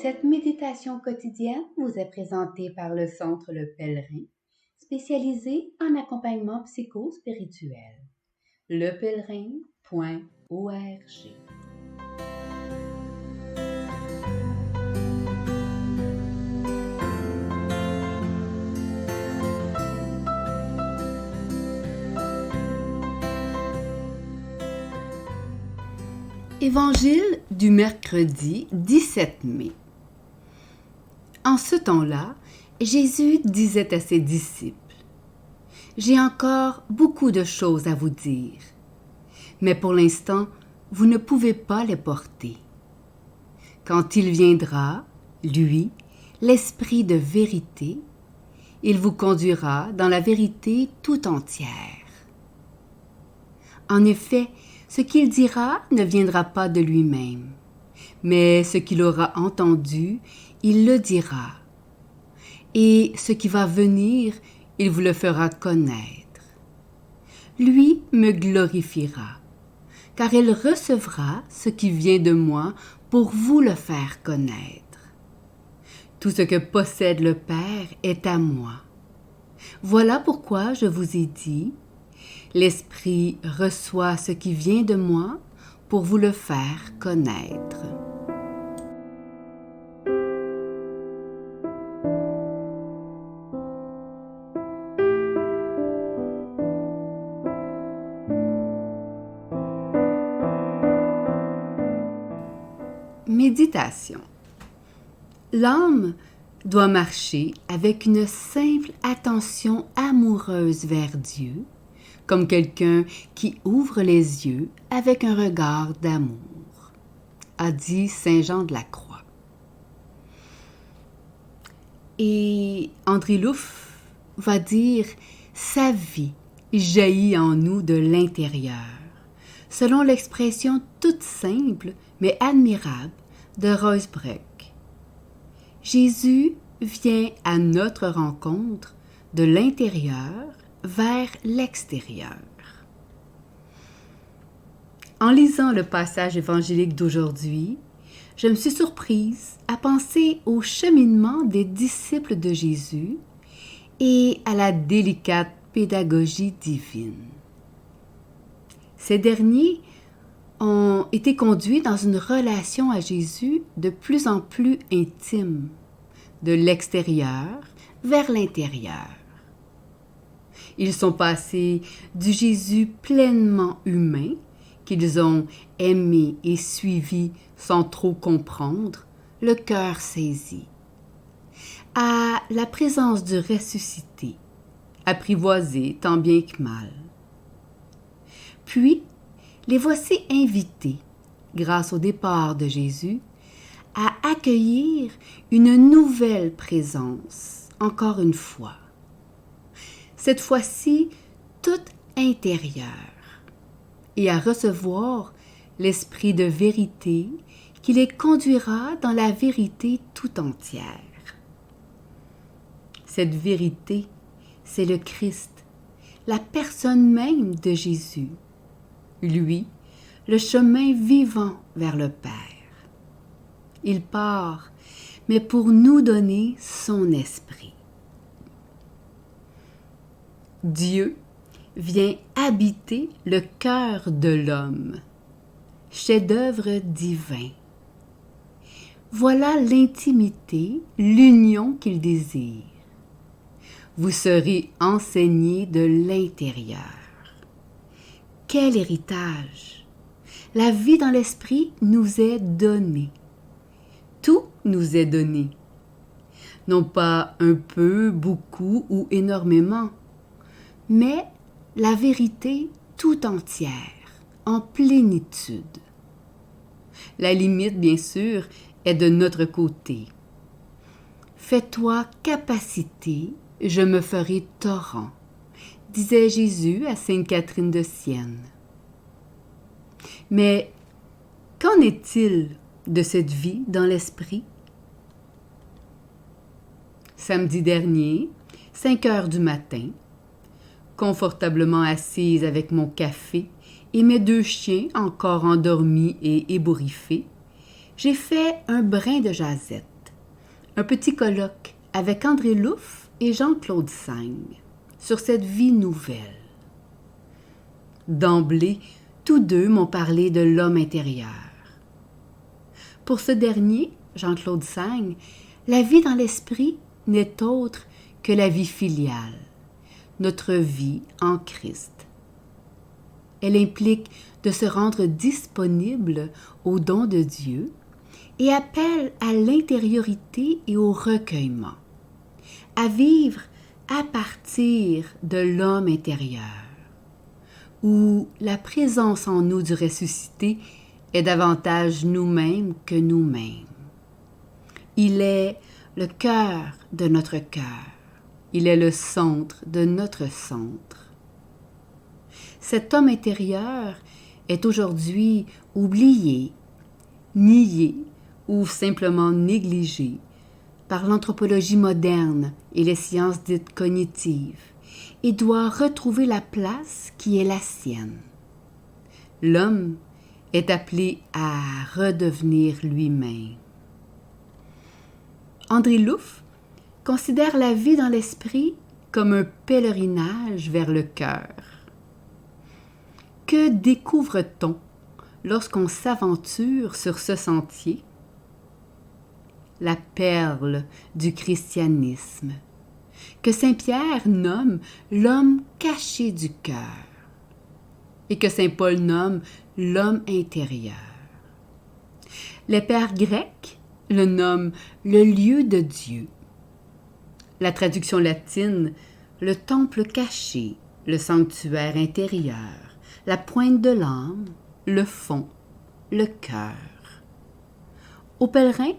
Cette méditation quotidienne vous est présentée par le Centre Le Pèlerin, spécialisé en accompagnement psycho-spirituel. lepèlerin.org. Évangile du mercredi 17 mai. En ce temps-là, Jésus disait à ses disciples: « J'ai encore beaucoup de choses à vous dire, mais pour l'instant, vous ne pouvez pas les porter. Quand il viendra, lui, l'Esprit de vérité, il vous conduira dans la vérité tout entière. En effet, ce qu'il dira ne viendra pas de lui-même, mais ce qu'il aura entendu, il le dira. Et ce qui va venir, il vous le fera connaître. Lui me glorifiera, car il recevra ce qui vient de moi pour vous le faire connaître. Tout ce que possède le Père est à moi. Voilà pourquoi je vous ai dit: l'Esprit reçoit ce qui vient de moi pour vous le faire connaître. » Méditation. L'âme doit marcher avec une simple attention amoureuse vers Dieu, comme quelqu'un qui ouvre les yeux avec un regard d'amour, a dit Saint Jean de la Croix. Et André Louf va dire: sa vie jaillit en nous de l'intérieur, selon l'expression toute simple mais admirable de Ruysbroeck. Jésus vient à notre rencontre de l'intérieur vers l'extérieur. En lisant le passage évangélique d'aujourd'hui, je me suis surprise à penser au cheminement des disciples de Jésus et à la délicate pédagogie divine. Ces derniers ont été conduits dans une relation à Jésus de plus en plus intime, de l'extérieur vers l'intérieur. Ils sont passés du Jésus pleinement humain, qu'ils ont aimé et suivi sans trop comprendre, le cœur saisi, à la présence du ressuscité, apprivoisé tant bien que mal. Puis, les voici invités, grâce au départ de Jésus, à accueillir une nouvelle présence, encore une fois. Cette fois-ci, toute intérieure, et à recevoir l'Esprit de vérité qui les conduira dans la vérité tout entière. Cette vérité, c'est le Christ, la personne même de Jésus. Lui, le chemin vivant vers le Père. Il part, mais pour nous donner son esprit. Dieu vient habiter le cœur de l'homme, chef-d'œuvre divin. Voilà l'intimité, l'union qu'il désire. Vous serez enseignés de l'intérieur. Quel héritage! La vie dans l'esprit nous est donnée. Tout nous est donné. Non pas un peu, beaucoup ou énormément, mais la vérité tout entière, en plénitude. La limite, bien sûr, est de notre côté. Fais-toi capacité, je me ferai torrent, disait Jésus à Sainte Catherine de Sienne. Mais qu'en est-il de cette vie dans l'esprit? Samedi dernier, 5 heures du matin, confortablement assise avec mon café et mes 2 chiens encore endormis et ébouriffés, j'ai fait un brin de jasette. Un petit colloque avec André Louf et Jean-Claude Sagne sur cette vie nouvelle. D'emblée, tous deux m'ont parlé de l'homme intérieur. Pour ce dernier, Jean-Claude Sagne, la vie dans l'esprit n'est autre que la vie filiale, notre vie en Christ. Elle implique de se rendre disponible aux dons de Dieu et appelle à l'intériorité et au recueillement, à vivre à partir de l'homme intérieur, où la présence en nous du ressuscité est davantage nous-mêmes que nous-mêmes. Il est le cœur de notre cœur. Il est le centre de notre centre. Cet homme intérieur est aujourd'hui oublié, nié ou simplement négligé par l'anthropologie moderne et les sciences dites cognitives et doit retrouver la place qui est la sienne. L'homme est appelé à redevenir lui-même. André Louf considère la vie dans l'esprit comme un pèlerinage vers le cœur. Que découvre-t-on lorsqu'on s'aventure sur ce sentier? La perle du christianisme, que saint Pierre nomme l'homme caché du cœur et que saint Paul nomme l'homme intérieur. Les pères grecs le nomment le lieu de Dieu. La traduction latine, le temple caché, le sanctuaire intérieur, la pointe de l'âme, le fond, le cœur. Aux pèlerins,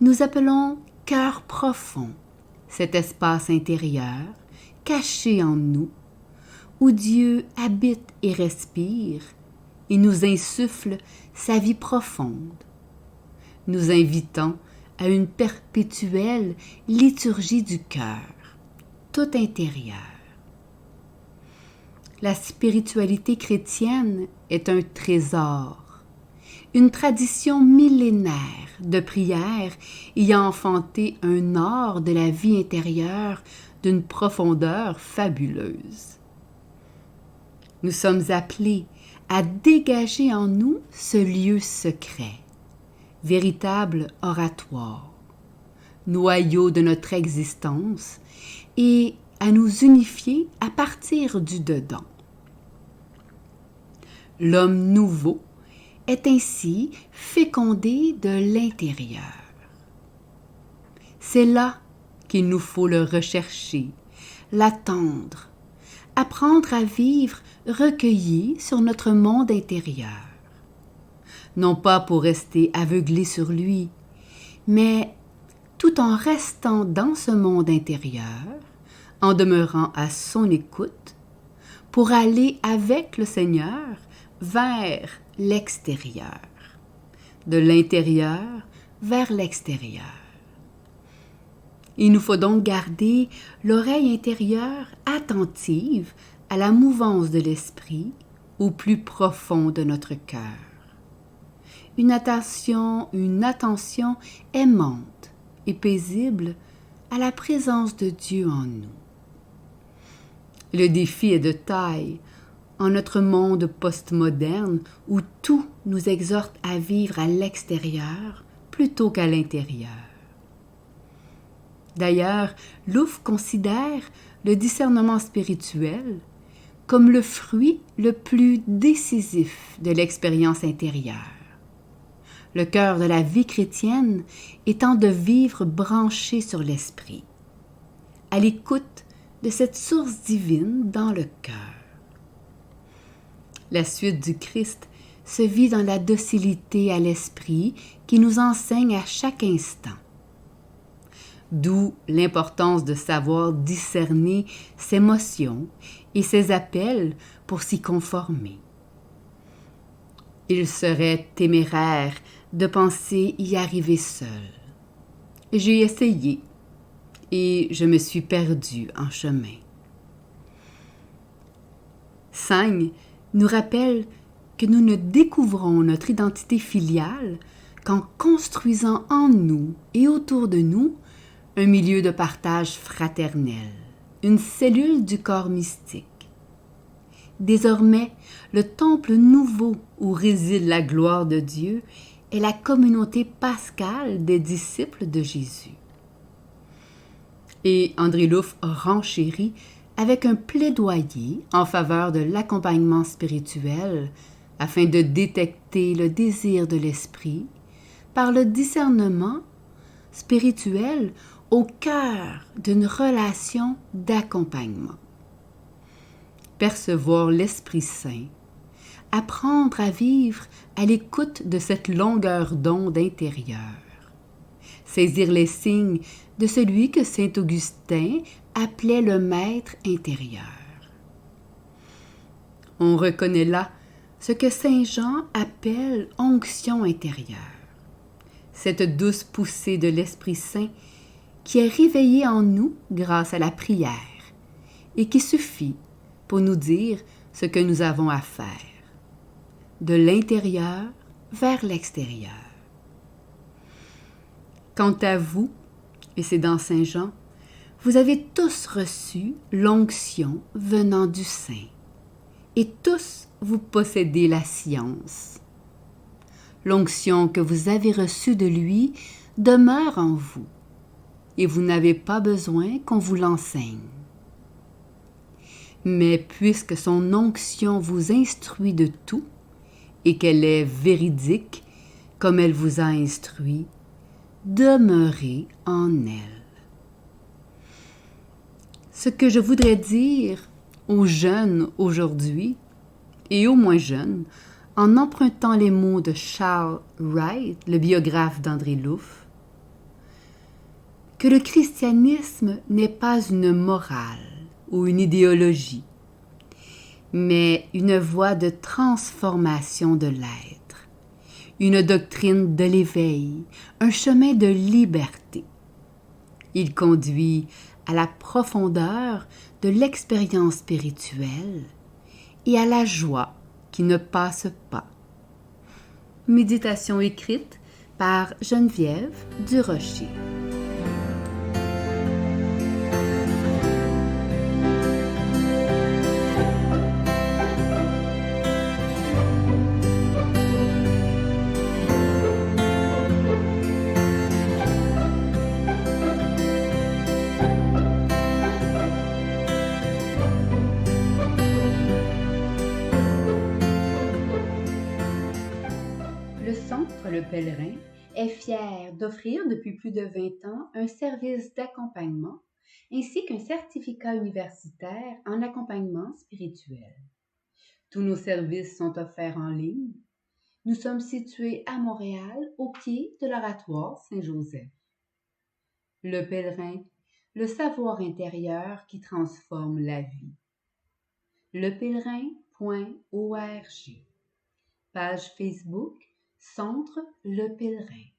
nous appelons cœur profond, cet espace intérieur, caché en nous, où Dieu habite et respire et nous insuffle sa vie profonde, nous invitant à une perpétuelle liturgie du cœur, tout intérieur. La spiritualité chrétienne est un trésor, une tradition millénaire de prière ayant enfanté un art de la vie intérieure d'une profondeur fabuleuse. Nous sommes appelés à dégager en nous ce lieu secret, véritable oratoire, noyau de notre existence, et à nous unifier à partir du dedans. L'homme nouveau est ainsi fécondé de l'intérieur. C'est là qu'il nous faut le rechercher, l'attendre, apprendre à vivre recueilli sur notre monde intérieur. Non pas pour rester aveuglé sur lui, mais tout en restant dans ce monde intérieur, en demeurant à son écoute, pour aller avec le Seigneur vers l'extérieur, de l'intérieur vers l'extérieur. Il nous faut donc garder l'oreille intérieure attentive à la mouvance de l'esprit au plus profond de notre cœur. Une attention aimante et paisible à la présence de Dieu en nous. Le défi est de taille en notre monde postmoderne où tout nous exhorte à vivre à l'extérieur plutôt qu'à l'intérieur. D'ailleurs, Louf considère le discernement spirituel comme le fruit le plus décisif de l'expérience intérieure. Le cœur de la vie chrétienne étant de vivre branché sur l'esprit, à l'écoute de cette source divine dans le cœur. La suite du Christ se vit dans la docilité à l'esprit qui nous enseigne à chaque instant. D'où l'importance de savoir discerner ses motions et ses appels pour s'y conformer. Il serait téméraire de penser y arriver seul. J'ai essayé et je me suis perdue en chemin. Sagne nous rappelle que nous ne découvrons notre identité filiale qu'en construisant en nous et autour de nous un milieu de partage fraternel, une cellule du corps mystique. Désormais, le temple nouveau où réside la gloire de Dieu est la communauté pascale des disciples de Jésus. Et André Louf renchérit avec un plaidoyer en faveur de l'accompagnement spirituel afin de détecter le désir de l'esprit par le discernement spirituel au cœur d'une relation d'accompagnement. Percevoir l'Esprit Saint, apprendre à vivre à l'écoute de cette longueur d'onde intérieure, saisir les signes de celui que saint Augustin appelait le maître intérieur. On reconnaît là ce que saint Jean appelle onction intérieure, cette douce poussée de l'Esprit Saint qui est réveillée en nous grâce à la prière et qui suffit pour nous dire ce que nous avons à faire, de l'intérieur vers l'extérieur. Quant à vous, et c'est dans Saint Jean, vous avez tous reçu l'onction venant du Saint, et tous vous possédez la science. L'onction que vous avez reçue de lui demeure en vous, et vous n'avez pas besoin qu'on vous l'enseigne. Mais puisque son onction vous instruit de tout, et qu'elle est véridique comme elle vous a instruit, demeurez en elle. Ce que je voudrais dire aux jeunes aujourd'hui, et aux moins jeunes, en empruntant les mots de Charles Wright, le biographe d'André Louf, que le christianisme n'est pas une morale ou une idéologie, mais une voie de transformation de l'être, une doctrine de l'éveil, un chemin de liberté. Il conduit à la profondeur de l'expérience spirituelle et à la joie qui ne passe pas. Méditation écrite par Geneviève Durocher. Le Centre Le Pèlerin est fier d'offrir depuis plus de 20 ans un service d'accompagnement ainsi qu'un certificat universitaire en accompagnement spirituel. Tous nos services sont offerts en ligne. Nous sommes situés à Montréal, au pied de l'Oratoire Saint-Joseph. Le Pèlerin, le savoir intérieur qui transforme la vie. lepèlerin.org. Page Facebook Centre Le Pèlerin.